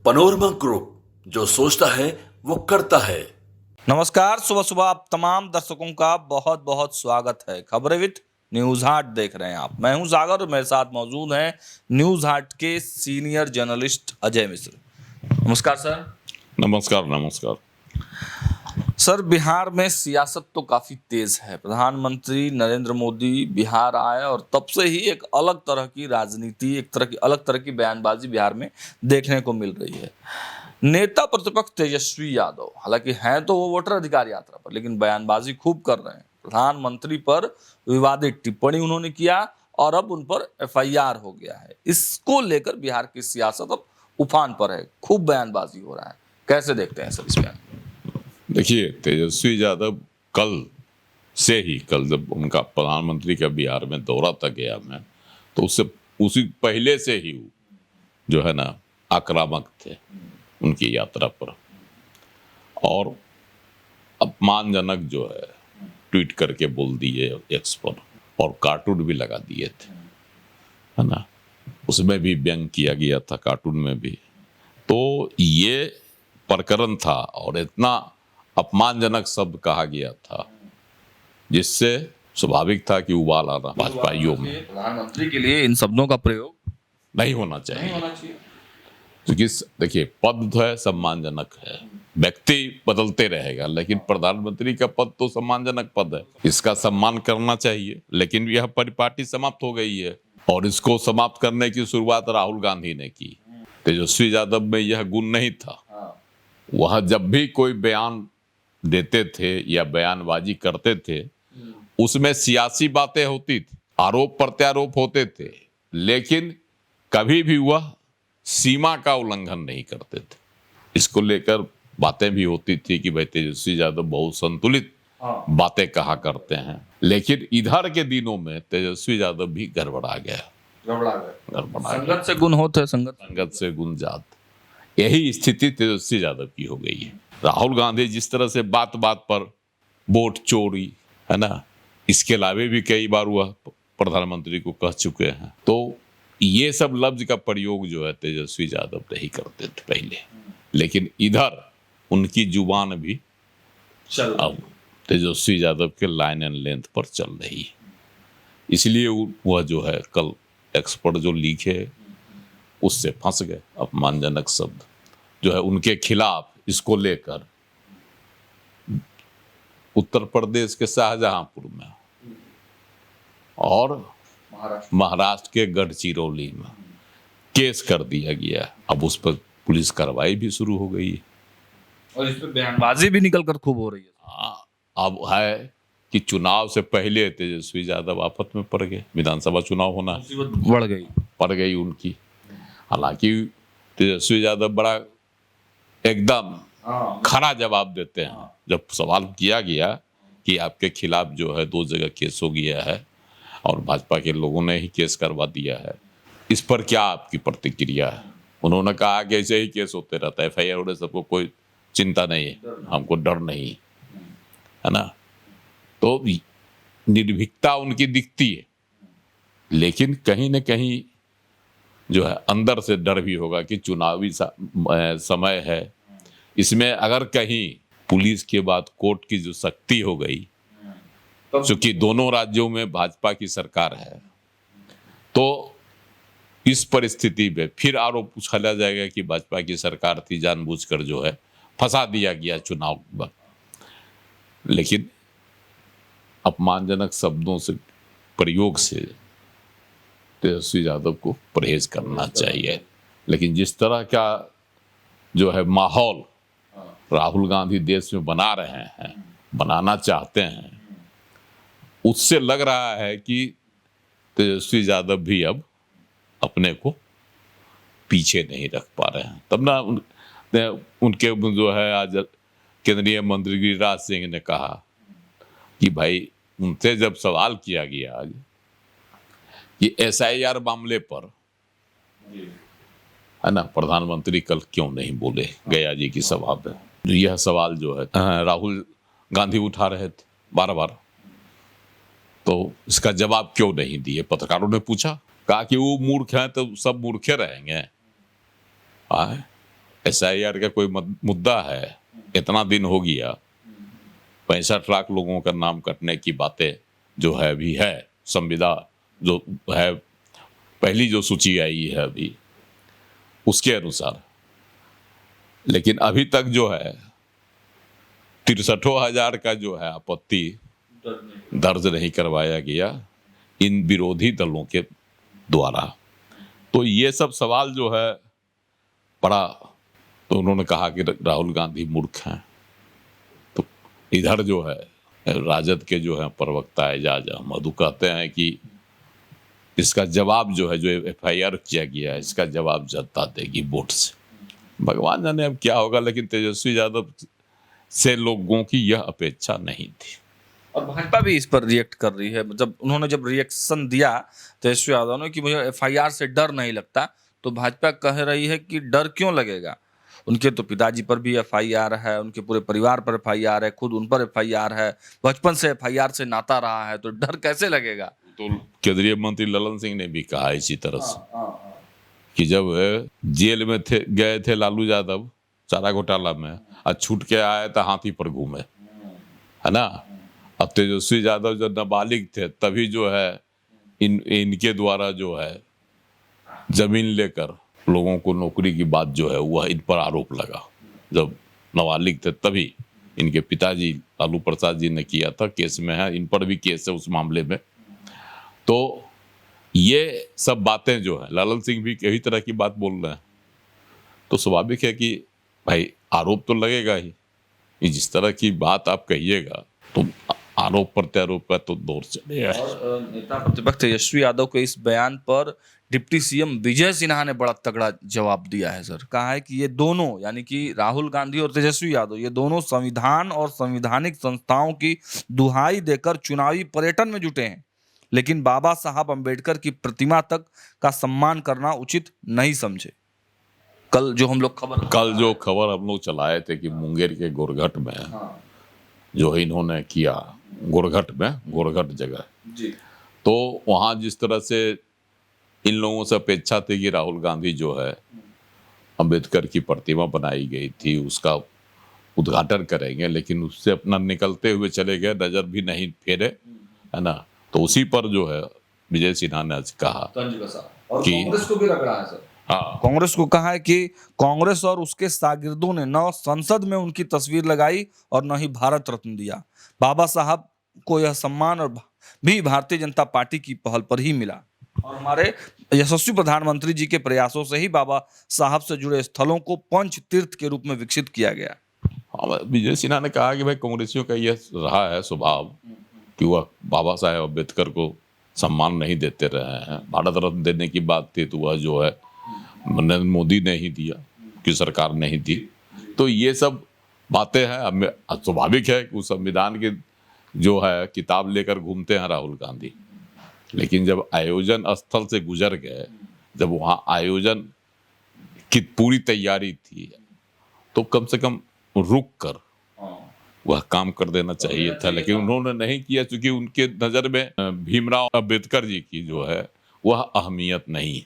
Panorama group, जो सोचता है वो करता है। नमस्कार, सुबह सुबह आप तमाम दर्शकों का बहुत बहुत स्वागत है। खबरें विद न्यूज हाट देख रहे हैं आप। मैं हूं सागर और मेरे साथ मौजूद हैं न्यूज हाट के सीनियर जर्नलिस्ट अजय मिश्र। नमस्कार सर। नमस्कार नमस्कार। सर, बिहार में सियासत तो काफी तेज है। प्रधानमंत्री नरेंद्र मोदी बिहार आए और तब से ही एक अलग तरह की राजनीति, अलग तरह की बयानबाजी बिहार में देखने को मिल रही है। नेता प्रतिपक्ष तेजस्वी यादव हालांकि हैं तो वो वोटर अधिकार यात्रा पर, लेकिन बयानबाजी खूब कर रहे हैं। प्रधानमंत्री पर विवादित टिप्पणी उन्होंने किया और अब उन पर एफआईआर हो गया है। इसको लेकर बिहार की सियासत अब उफान पर है, खूब बयानबाजी हो रहा है। कैसे देखते हैं सर इस बयान? देखिए, तेजस्वी यादव कल जब उनका प्रधानमंत्री का बिहार में दौरा तक गया मैं, तो उसी पहले से ही जो है ना आक्रामक थे उनकी यात्रा पर, और अपमानजनक जो है ट्वीट करके बोल दिए एक्स पर, और कार्टून भी लगा दिए थे, है ना। उसमें भी व्यंग किया गया था, कार्टून में भी। तो ये प्रकरण था और इतना अपमानजनक शब्द कहा गया था जिससे स्वाभाविक था कि उबाल आना भाजपाइयों में। प्रधानमंत्री के लिए इन शब्दों का प्रयोग नहीं होना चाहिए। क्योंकि देखिए, पद जो है सम्मानजनक है, व्यक्ति बदलते रहेगा, लेकिन प्रधानमंत्री का पद तो सम्मानजनक पद है, इसका सम्मान करना चाहिए। लेकिन यह परिपाटी समाप्त हो गई है, और इसको समाप्त करने की शुरुआत राहुल गांधी ने की। तेजस्वी यादव में यह गुण नहीं था। वह जब भी कोई बयान देते थे या बयानबाजी करते थे, उसमें सियासी बातें होती थी, आरोप प्रत्यारोप होते थे, लेकिन कभी भी वह सीमा का उल्लंघन नहीं करते थे। इसको लेकर बातें भी होती थी कि भाई तेजस्वी यादव बहुत संतुलित बातें कहा करते हैं, लेकिन इधर के दिनों में तेजस्वी यादव भी गड़बड़ा गया। संगत से गुण होते, संगत से गुण जात। यही स्थिति तेजस्वी यादव की हो गई है। राहुल गांधी जिस तरह से बात बात पर वोट चोरी, है ना, इसके अलावे भी कई बार वह प्रधानमंत्री को कह चुके हैं। तो ये सब लफ्ज का प्रयोग जो है तेजस्वी यादव नहीं करते थे पहले, लेकिन इधर उनकी जुबान भी अब तेजस्वी यादव के लाइन एंड लेंथ पर चल रही है। इसलिए वह जो है कल एक्सपर्ट जो लिखे उससे फंस गए। अपमानजनक शब्द जो है उनके खिलाफ, इसको लेकर उत्तर प्रदेश के शाहजहांपुर में और महाराष्ट्र के गढ़चिरौली में केस कर दिया गया। अब उस पर पुलिस कार्रवाई भी शुरू हो गई है और इस पर बयानबाजी भी निकल कर खूब हो रही है। अब है कि चुनाव से पहले तेजस्वी यादव आफत में पड़ गए। विधानसभा चुनाव होना पड़ गई उनकी। हालांकि तेजस्वी यादव बड़ा एकदम खरा जवाब देते हैं। जब सवाल किया गया कि आपके खिलाफ जो है 2 जगह केस हो गया है और भाजपा के लोगों ने ही केस करवा दिया है, इस पर क्या आपकी प्रतिक्रिया है? उन्होंने कहा कि ऐसे ही केस होते रहता है, एफआईआर होने सबको कोई चिंता नहीं है, हमको डर नहीं है ना। तो निर्भीकता उनकी दिखती है, लेकिन कहीं न कहीं जो है अंदर से डर भी होगा कि चुनावी समय है, इसमें अगर कहीं पुलिस के बाद कोर्ट की जो सख्ती हो गई, क्योंकि दोनों राज्यों में भाजपा की सरकार है, तो इस परिस्थिति में फिर आरोप उछाला जाएगा कि भाजपा की सरकार थी, जानबूझकर जो है फंसा दिया गया चुनाव वक्त। लेकिन अपमानजनक शब्दों से प्रयोग से तेजस्वी यादव को परहेज करना चाहिए। लेकिन जिस तरह का जो है माहौल राहुल गांधी देश में बना रहे हैं, बनाना चाहते हैं, उससे लग रहा है कि तेजस्वी यादव भी अब अपने को पीछे नहीं रख पा रहे हैं। तब ना उनके जो है आज केंद्रीय मंत्री गिरिराज सिंह ने कहा कि भाई, उनसे जब सवाल किया गया आज कि एसआईआर मामले पर, है ना, प्रधानमंत्री कल क्यों नहीं बोले गया जी की सभा में, यह सवाल जो है राहुल गांधी उठा रहे थे बार बार, तो इसका जवाब क्यों नहीं दिए? पत्रकारों ने पूछा, कहा कि वो मूर्ख हैं तो सब मूर्खे रहेंगे। SIR का कोई मुद्दा है, इतना दिन हो गया, 65 लाख लोगों का नाम कटने की बातें जो है अभी है, संविदा जो है पहली जो सूची आई है अभी उसके अनुसार, लेकिन अभी तक जो है 63,000 का जो है आपत्ति दर्ज नहीं करवाया गया इन विरोधी दलों के द्वारा। तो ये सब सवाल जो है पड़ा, तो उन्होंने कहा कि राहुल गांधी मूर्ख हैं। तो इधर जो है राजद के जो है प्रवक्ता एजाज अहमद कहते हैं कि इसका जवाब जो है, जो FIR किया गया है, इसका जवाब जनता देगी वोट से। भगवान जाने अब क्या होगा, लेकिन तेजस्वी यादव से लोगों की यह अपेक्षा नहीं थी। और भाजपा भी इस पर रिएक्ट कर रही है। जब उन्होंने रिएक्शन दिया तेजस्वी यादव ने कि मुझे FIR से डर नहीं लगता, तो भाजपा कह रही है कि डर क्यों लगेगा, उनके तो पिताजी पर भी FIR है, उनके पूरे परिवार पर FIR है, खुद उन पर FIR है, बचपन से FIR से नाता रहा है, तो डर कैसे लगेगा। तो केंद्रीय मंत्री ललन सिंह ने भी कहा इसी तरह से कि जब जेल में गए थे लालू यादव चारा घोटाला में, और छूट के आए तो हाथी पर घूमे, है ना। अब तेजस्वी यादव जब नाबालिग थे तभी जो है इनके द्वारा जो है जमीन लेकर लोगों को नौकरी की बात जो है वह इन पर आरोप लगा। जब नाबालिग थे तभी इनके पिताजी लालू प्रसाद जी ने किया था, केस में है, इन पर भी केस है उस मामले में। तो ये सब बातें जो है, ललन सिंह भी यही तरह की बात बोल रहे हैं, तो स्वाभाविक है कि भाई आरोप तो लगेगा ही। ये जिस तरह की बात आप कहिएगा तो आरोप प्रत्यारोप का तो दौर चलेगा। और नेता प्रतिपक्ष तेजस्वी यादव के इस बयान पर डिप्टी CM विजय सिन्हा ने बड़ा तगड़ा जवाब दिया है सर। कहा है कि ये दोनों, यानी कि राहुल गांधी और तेजस्वी यादव, ये दोनों संविधान और संवैधानिक संस्थाओं की दुहाई देकर चुनावी पर्यटन में जुटे हैं, लेकिन बाबा साहब अंबेडकर की प्रतिमा तक का सम्मान करना उचित नहीं समझे। कल जो खबर हम लोग चलाए थे कि मुंगेर के गोरघट में जो इन्होंने किया, गोरघट जगह जी, तो वहाँ जिस तरह से इन लोगों से अपेक्षा थी कि राहुल गांधी जो है अंबेडकर की प्रतिमा बनाई गई थी उसका उद्घाटन करेंगे, लेकिन उससे अपना निकलते हुए चले गए, नजर भी नहीं फेरे, है ना। तो उसी पर जो है विजय सिन्हा ने आज कहा और कि कांग्रेस को भी रगड़ा है सर। हाँ, कांग्रेस को कहा है कि कांग्रेस और उसके शागिर्दों ने न संसद में उनकी तस्वीर लगाई और न ही भारत रत्न दिया। बाबा साहब को यह सम्मान और भी भारतीय जनता पार्टी की पहल पर ही मिला, और हमारे यशस्वी प्रधानमंत्री जी के प्रयासों से ही बाबा साहब से जुड़े स्थलों को पंच तीर्थ के रूप में विकसित किया गया। विजय सिन्हा ने कहा कि भाई कांग्रेसियों का यह रहा है स्वभाव कि वह बाबा साहेब अम्बेडकर को सम्मान नहीं देते रहे हैं। भारत रत्न देने की बात थी तो वह जो है नरेंद्र मोदी ने ही दिया, कि सरकार नहीं दी। तो ये सब बातें हैं। स्वाभाविक है कि उस संविधान की जो है किताब लेकर घूमते हैं राहुल गांधी, लेकिन जब आयोजन स्थल से गुजर गए, जब वहाँ आयोजन की पूरी तैयारी थी, तो कम से कम रुक कर वह काम कर देना चाहिए था, लेकिन उन्होंने नहीं किया, क्योंकि उनके नज़र में भीमराव अंबेडकर जी की जो है वह अहमियत नहीं।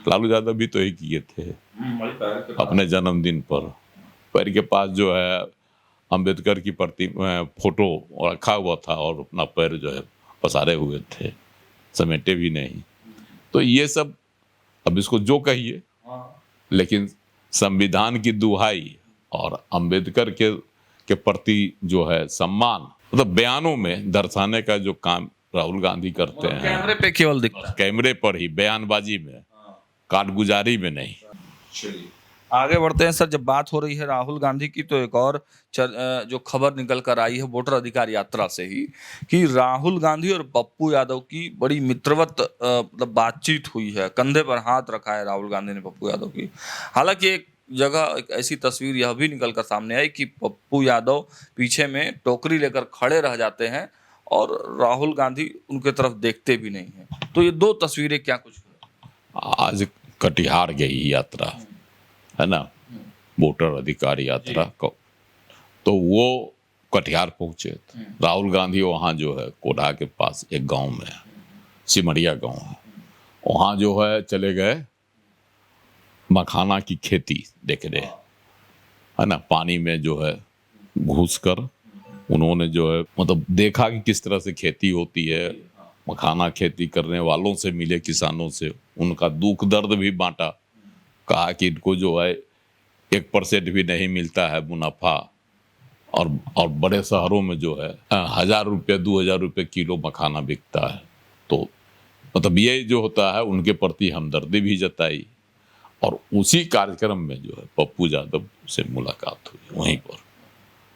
लालू यादव भी तो ही किए थे अपने जन्मदिन पर, पैर के पास जो है अंबेडकर की फोटो रखा हुआ था और अपना पैर जो है पसारे हुए थे, समेटे भी नहीं। तो ये सब, अब इसको जो कहिए, लेकिन संविधान की दुहाई और अंबेडकर के प्रति जो है सम्मान, मतलब बयानों में दर्शाने का जो काम राहुल गांधी करते हैं, कैमरे पे केवल दिखता है, कैमरे पर ही, बयानबाजी में, कारगुजारी में नहीं। चलिए आगे बढ़ते हैं सर। जब बात हो रही है राहुल गांधी की, तो एक और जो खबर निकल कर आई है वोटर अधिकार यात्रा से ही, कि राहुल गांधी और पप्पू यादव की बड़ी मित्रवत मतलब बातचीत हुई है। कंधे पर हाथ रखा है राहुल गांधी ने पप्पू यादव की। हालांकि एक जगह एक ऐसी तस्वीर यह भी निकल कर सामने आई कि पप्पू यादव पीछे में टोकरी लेकर खड़े रह जाते हैं और राहुल गांधी उनके तरफ देखते भी नहीं है। तो ये दो तस्वीरें क्या कुछ आज कटिहार गई यात्रा, है ना, वोटर अधिकार यात्रा को, तो वो कटिहार पहुंचे थे। राहुल गांधी वहाँ जो है कोढ़ा के पास एक गांव में, सिमरिया गांव है, वहाँ जो है चले गए मखाना की खेती देखने, है ना, पानी में जो है घुसकर उन्होंने जो है मतलब देखा कि किस तरह से खेती होती है, मखाना खेती करने वालों से मिले, किसानों से, उनका दुख दर्द भी बांटा। कहा कि इनको जो है 1% भी नहीं मिलता है मुनाफा, और बड़े शहरों में जो है 1,000 रुपये 2,000 रुपये किलो मखाना बिकता है। तो मतलब ये जो होता है उनके प्रति हमदर्दी भी जताई। और उसी कार्यक्रम में जो है पप्पू यादव से मुलाकात हुई वहीं पर,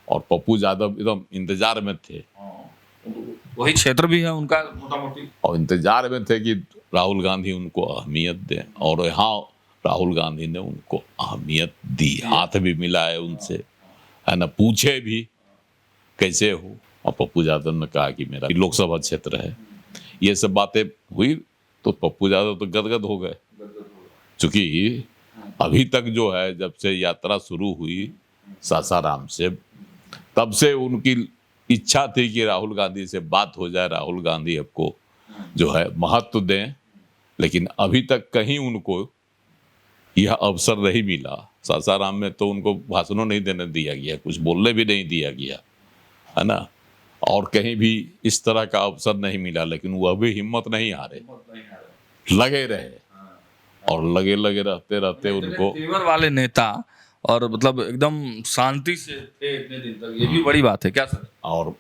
और पप्पू यादव एकदम इंतजार में थे, वही क्षेत्र भी है उनका मोटा मोटी, और इंतजार में थे कि राहुल गांधी उनको अहमियत दें, और यहाँ राहुल गांधी ने उनको अहमियत दी, हाथ भी मिलाए उनसे, है ना, पूछे भी कैसे हो, और पप्पू यादव ने कहा कि मेरा लोकसभा क्षेत्र है। ये सब बातें हुई तो पप्पू यादव तो गदगद हो गए, क्योंकि अभी तक जो है जब से यात्रा शुरू हुई सासाराम से, तब से उनकी इच्छा थी कि राहुल गांधी से बात हो जाए, राहुल गांधी आपको जो है महत्व दें, लेकिन अभी तक कहीं उनको यह अवसर नहीं मिला। सासाराम में तो उनको भाषणों नहीं देने दिया गया, कुछ बोलने भी नहीं दिया गया, है ना, और कहीं भी इस तरह का अवसर नहीं मिला, लेकिन वह भी हिम्मत नहीं हारे, लगे रहे, और लगे लगे रहते रहते उनको तेवर वाले नेता, और मतलब एकदम शांति से थे इतने दिन तक, ये भी बड़ी बात है क्या सर? और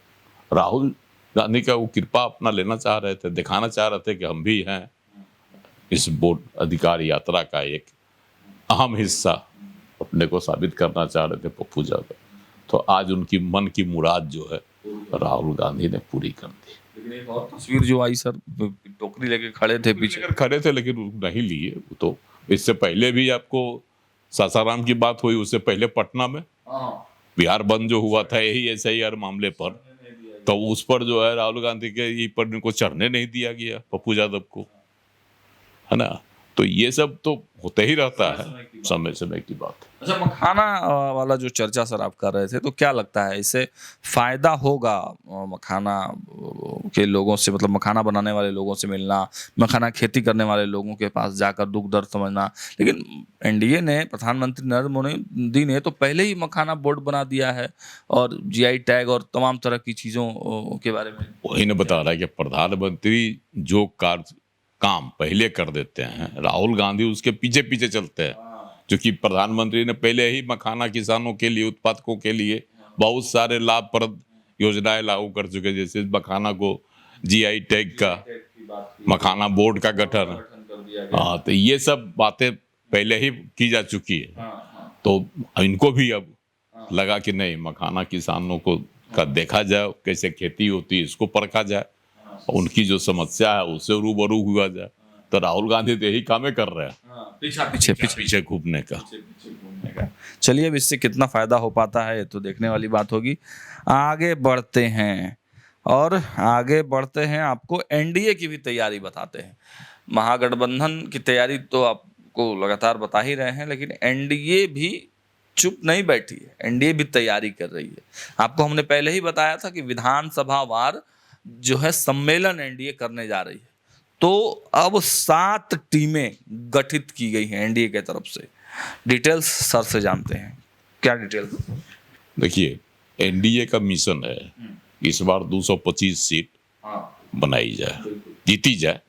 राहुल गांधी का वो कृपा अपना लेना चाह रहे थे, दिखाना चाह रहे थे कि हम भी हैं इस बोर्ड अधिकार यात्रा का एक अहम हिस्सा, अपने को साबित करना चाह रहे थे पप्पू यादव। तो आज उनकी मन की मुराद जो है राहुल गांधी ने पूरी कर दी। लेकिन एक और तस्वीर जो आई सर, टोकरी लेके खड़े थे पीछे, खड़े थे लेकिन वो नहीं लिए। वो तो इससे पहले भी आपको सासाराम की बात हुई, उससे पहले पटना में बिहार बंद जो हुआ था यही SIR मामले पर, तो उस पर जो है राहुल गांधी के पर इनको चढ़ने नहीं दिया गया पप्पू यादव को, है ना। तो ये सब तो होते ही रहता है, समय समय की बात है। अच्छा, मखाना वाला जो चर्चा सर आप कर रहे थे, तो क्या लगता है इससे फायदा होगा मखाना के लोगों से, मतलब मखाना बनाने वाले लोगों से मिलना, मखाना खेती करने वाले लोगों के पास जाकर दुख दर्द समझना? लेकिन NDA ने, प्रधानमंत्री नरेंद्र मोदी ने तो पहले ही मखाना बोर्ड बना दिया है, और GI टैग और तमाम तरह की चीज़ों के बारे में वही ने बता रहा है कि प्रधानमंत्री जो काम पहले कर देते हैं, राहुल गांधी उसके पीछे पीछे चलते हैं, क्योंकि प्रधानमंत्री ने पहले ही मखाना किसानों के लिए, उत्पादकों के लिए बहुत सारे लाभप्रद योजनाएं लागू कर चुके, जैसे मखाना को GI टैग का, मखाना बोर्ड का गठन, हाँ, तो ये सब बातें पहले ही की जा चुकी है। तो इनको भी अब लगा कि नहीं, मखाना किसानों को का देखा जाए, कैसे खेती होती है इसको परखा जाए, उनकी जो समस्या है उससे रूबरू हुआ जाए। तो राहुल गांधी तो यही काम कर रहे हैं, पीछे घूमने का। चलिए, अब इससे कितना फायदा हो पाता है तो देखने वाली बात होगी। आगे बढ़ते हैं, और आगे बढ़ते हैं आपको NDA की भी तैयारी बताते हैं। महागठबंधन की तैयारी तो आपको लगातार बता ही रहे हैं, लेकिन NDA भी चुप नहीं बैठी है, NDA भी तैयारी कर रही है। आपको हमने पहले ही बताया था कि विधानसभा वार जो है सम्मेलन NDA करने जा रही है। तो अब 7 टीमें गठित की गई हैं NDA के तरफ से। डिटेल्स सर से जानते हैं, क्या डिटेल्स? देखिए, NDA का मिशन है इस बार 225 सीट बनाई जाए, जीती जाए।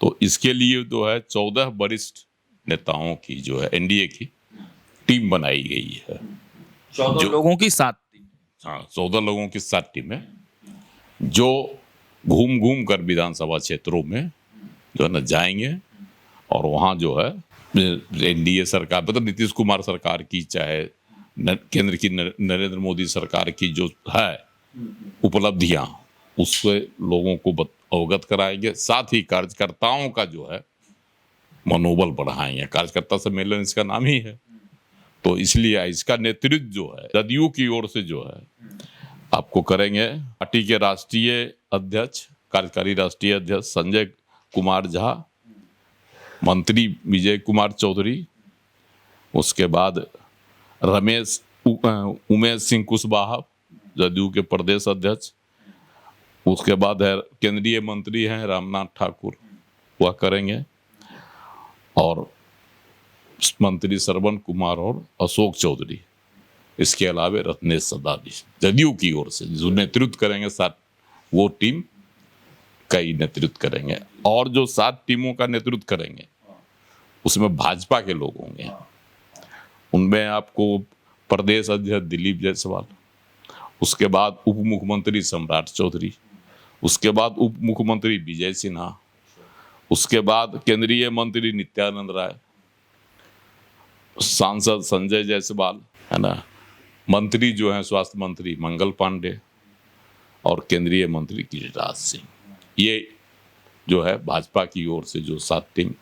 तो इसके लिए जो है 14 वरिष्ठ नेताओं की जो है NDA की टीम बनाई गई है। 14 लोगों की 7 टीम, हाँ, 14 लोगों की 7 टीमें, जो घूम घूम कर विधानसभा क्षेत्रों में जो है ना जाएंगे, और वहाँ जो है NDA सरकार, मतलब नीतीश कुमार सरकार की, चाहे केंद्र की नरेंद्र मोदी सरकार की जो है उपलब्धियाँ, उससे लोगों को अवगत कराएंगे। साथ ही कार्यकर्ताओं का जो है मनोबल बढ़ाएंगे। कार्यकर्ता सम्मेलन इसका नाम ही है, तो इसलिए इसका नेतृत्व जो है जदयू की ओर से जो है आपको करेंगे पार्टी के राष्ट्रीय अध्यक्ष, कार्यकारी राष्ट्रीय अध्यक्ष संजय कुमार झा, मंत्री विजय कुमार चौधरी, उसके बाद उमेश सिंह कुशवाहा जदयू के प्रदेश अध्यक्ष, उसके बाद है केंद्रीय मंत्री हैं रामनाथ ठाकुर, वह करेंगे, और मंत्री श्रवण कुमार और अशोक चौधरी, इसके अलावा रत्नेश सदानी जदयू की ओर से जो नेतृत्व करेंगे, 7 वो टीम का ही नेतृत्व करेंगे। और जो 7 टीमों का नेतृत्व करेंगे उसमें भाजपा के लोग होंगे। उनमें आपको प्रदेश अध्यक्ष दिलीप जायसवाल, उसके बाद उप मुख्यमंत्री सम्राट चौधरी, उसके बाद उप मुख्यमंत्री विजय सिन्हा, उसके बाद केंद्रीय मंत्री नित्यानंद राय, सांसद संजय जायसवाल, है ना, मंत्री जो हैं स्वास्थ्य मंत्री मंगल पांडे और केंद्रीय मंत्री गिरिराज सिंह। ये जो है भाजपा की ओर से जो 7 टीम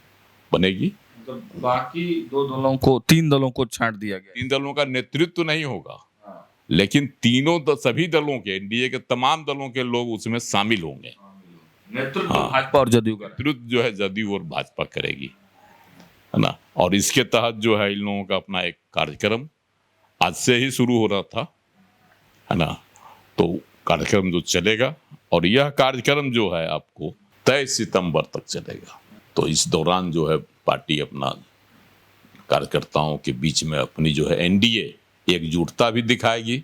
बनेगी। तो बाकी 3 दलों को छांट दिया गया। 3 दलों का नेतृत्व नहीं होगा, लेकिन सभी दलों के, एनडीए के तमाम दलों के लोग उसमें शामिल होंगे। नेतृत्व भाजपा और जदयू का, नेतृत्व जो है जदयू और भाजपा करेगी, है ना। और इसके तहत जो है इन लोगों का अपना एक कार्यक्रम आज से ही शुरू हो रहा था, है ना। तो कार्यक्रम जो चलेगा, और यह कार्यक्रम जो है आपको 23 सितंबर तक चलेगा। तो इस दौरान जो है पार्टी अपना कार्यकर्ताओं के बीच में अपनी जो है एनडीए एकजुटता भी दिखाएगी,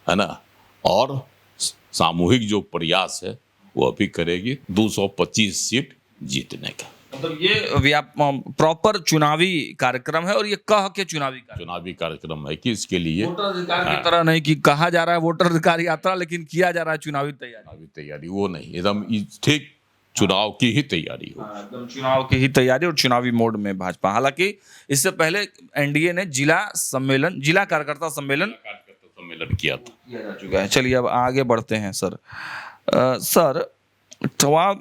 है ना, और सामूहिक जो प्रयास है वो अभी करेगी 225 सीट जीतने का। मतलब ये प्रॉपर चुनावी कार्यक्रम है, और ये कह के चुनावी कार्यक्रम है कि इसके लिए वोटर अधिकार की तरह नहीं कि कहा जा रहा है वोटर अधिकार यात्रा, लेकिन किया जा रहा है चुनावी तैयारी। वो नहीं, एकदम ठीक चुनाव की ही तैयारी हो। एकदम चुनाव की ही तैयारी और चुनावी मोड में भाजपा। हालांकि इससे पहले एनडीए ने जिला कार्यकर्ता सम्मेलन किया जा चुका है। चलिए अब आगे बढ़ते हैं सर। सर, सवाल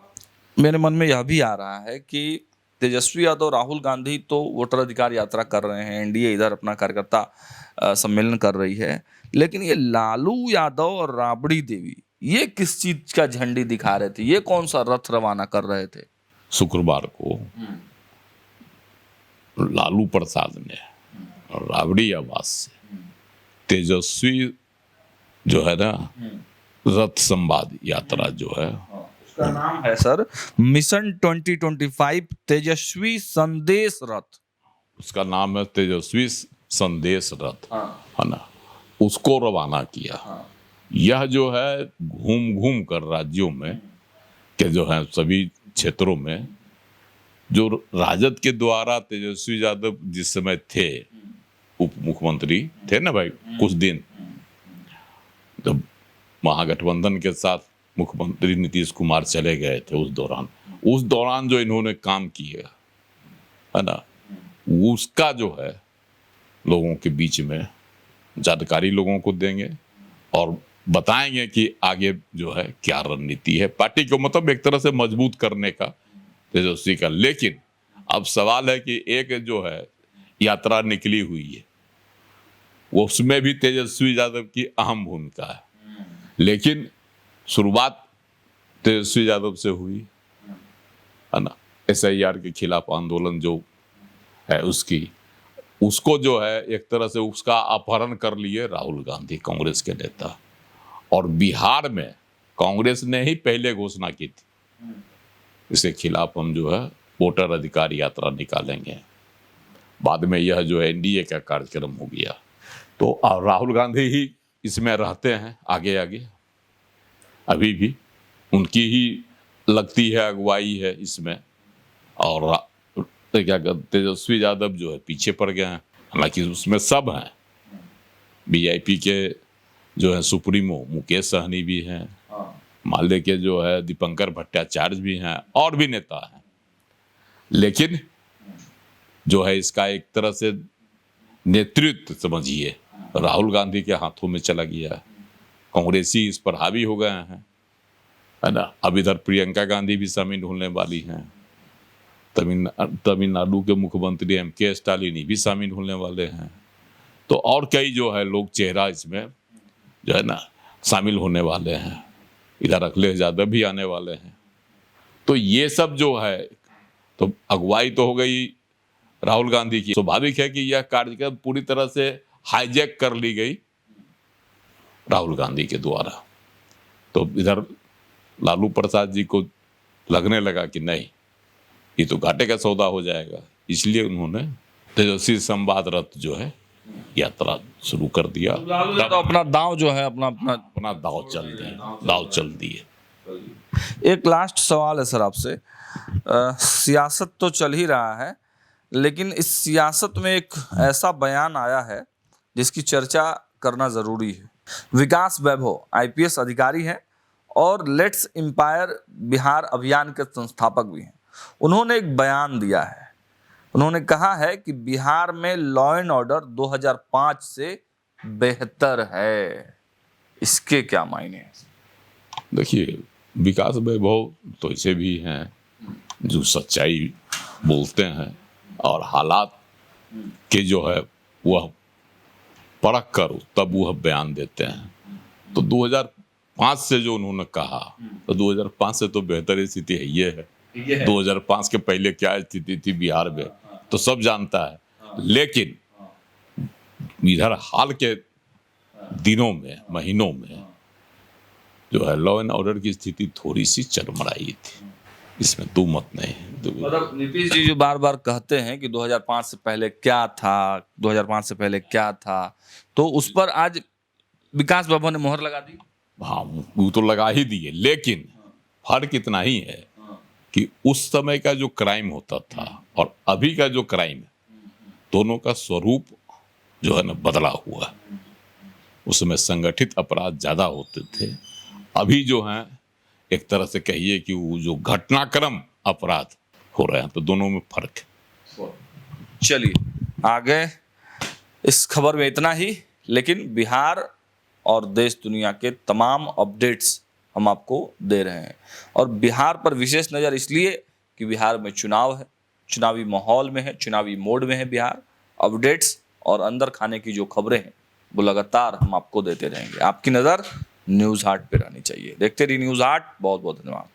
मेरे मन में यह भी आ रहा है कि तेजस्वी यादव, राहुल गांधी तो वोटर अधिकार यात्रा कर रहे हैं, एनडीए इधर अपना कार्यकर्ता सम्मेलन कर रही है, लेकिन ये लालू यादव और राबड़ी देवी ये किस चीज का झंडी दिखा रहे थे? ये कौन सा रथ रवाना कर रहे थे? शुक्रवार को लालू प्रसाद ने राबड़ी आवास से तेजस्वी जो है ना रथ संवाद यात्रा जो है, उसका नाम है सर मिशन 2025 तेजस्वी संदेश रथ। उसका नाम है तेजस्वी संदेश रथ, है ना, उसको रवाना किया। यह जो है घूम घूम कर राज्यों में के जो है सभी क्षेत्रों में जो राजद के द्वारा तेजस्वी यादव जिस समय थे उप मुख्यमंत्री थे ना भाई, कुछ दिन जब महागठबंधन के साथ मुख्यमंत्री नीतीश कुमार चले गए थे, उस दौरान जो इन्होंने काम किया है ना, उसका जो है लोगों के बीच में जानकारी लोगों को देंगे और बताएंगे कि आगे जो है क्या रणनीति है पार्टी को, मतलब एक तरह से मजबूत करने का तेजस्वी का। लेकिन अब सवाल है कि एक जो है यात्रा निकली हुई है, वो उसमें भी तेजस्वी यादव की अहम भूमिका है, लेकिन शुरुआत तेजस्वी यादव से हुई, है ना। SIR के खिलाफ आंदोलन जो है उसको जो है एक तरह से उसका अपहरण कर लिए राहुल गांधी, कांग्रेस के नेता। और बिहार में कांग्रेस ने ही पहले घोषणा की थी, इसके खिलाफ हम जो है वोटर अधिकार यात्रा निकालेंगे। बाद में यह जो है एनडीए का कार्यक्रम हो गया। तो राहुल गांधी ही इसमें रहते हैं आगे आगे, अभी भी उनकी ही लगती है अगुवाई है इसमें। और क्या कहते तेजस्वी यादव जो है पीछे पड़ गए हैं, हालांकि उसमें सब हैं। बीजेपी के जो है सुप्रीमो मुकेश सहनी भी हैं, माले के जो है दीपंकर भट्टाचार्य भी हैं, और भी नेता हैं। लेकिन जो है इसका एक तरह से नेतृत्व समझिए राहुल गांधी के हाथों में चला गया है। कांग्रेसी इस पर हावी हो गए हैं, है ना। अब इधर प्रियंका गांधी भी शामिल होने वाली हैं, तमिलनाडु के मुख्यमंत्री MK स्टालिन भी शामिल होने वाले हैं। तो और कई जो है लोग चेहरा इसमें जो है ना शामिल होने वाले हैं। इधर अखिलेश यादव भी आने वाले हैं। तो ये सब जो है, तो अगुवाई तो हो गई राहुल गांधी की। स्वाभाविक है कि यह कार्यक्रम पूरी तरह से हाईजैक कर ली गई राहुल गांधी के द्वारा। तो इधर लालू प्रसाद जी को लगने लगा कि नहीं, ये तो घाटे का सौदा हो जाएगा, इसलिए उन्होंने तेजस्वी संवाद रथ जो है यात्रा शुरू कर दिया। लालू यादव अपना दांव जो है अपना अपना दाव चल दिए। एक लास्ट सवाल है सर आपसे। सियासत तो चल ही रहा है, लेकिन इस सियासत में एक ऐसा बयान आया है जिसकी चर्चा करना जरूरी है। विकास वैभव आईपीएस अधिकारी हैं और लेट्स एम्पायर बिहार अभियान के संस्थापक भी हैं। उन्होंने एक बयान दिया है। उन्होंने कहा है कि बिहार में लॉ एंड ऑर्डर 2005 से बेहतर है। इसके क्या मायने हैं? देखिए, विकास वैभव तो ऐसे भी हैं जो सच्चाई बोलते हैं और हालात के जो है वह परख कर तब वह बयान देते हैं। तो 2005 से जो उन्होंने कहा, तो 2005 से तो बेहतर स्थिति है ये है। 2005 के पहले क्या स्थिति थी बिहार में तो सब जानता है, लेकिन इधर हाल के दिनों में, महीनों में जो है लॉ एंड ऑर्डर की स्थिति थोड़ी सी चरमराई थी, इसमें दो मत नहीं है। मतलब नीतीश जी जो बार बार कहते हैं कि 2005 से पहले क्या था, 2005 से पहले क्या था, तो उस पर आज विकास वैभव ने मोहर लगा दी। हाँ, वो तो लगा ही दिए, लेकिन फर्क इतना ही है कि उस समय का जो क्राइम होता था और अभी का जो क्राइम है, दोनों का स्वरूप जो है ना बदला हुआ है। उस समय संगठित अपराध ज्यादा होते थे, अभी जो है एक तरह से कहिए कि वो जो घटनाक्रम अपराध हो रहे हैं, तो दोनों में फर्क है। चलिए आगे इस खबर में इतना ही, लेकिन बिहार और देश दुनिया के तमाम अपडेट्स हम आपको दे रहे हैं। और बिहार पर विशेष नज़र इसलिए कि बिहार में चुनाव है, चुनावी माहौल में है, चुनावी मोड में है बिहार। अपडेट्स और अंदर खाने की जो खबरें हैं वो लगातार हम आपको देते रहेंगे। आपकी नज़र न्यूज़ हाट पे रहनी चाहिए। देखते रहिए न्यूज़ हाट। बहुत बहुत धन्यवाद।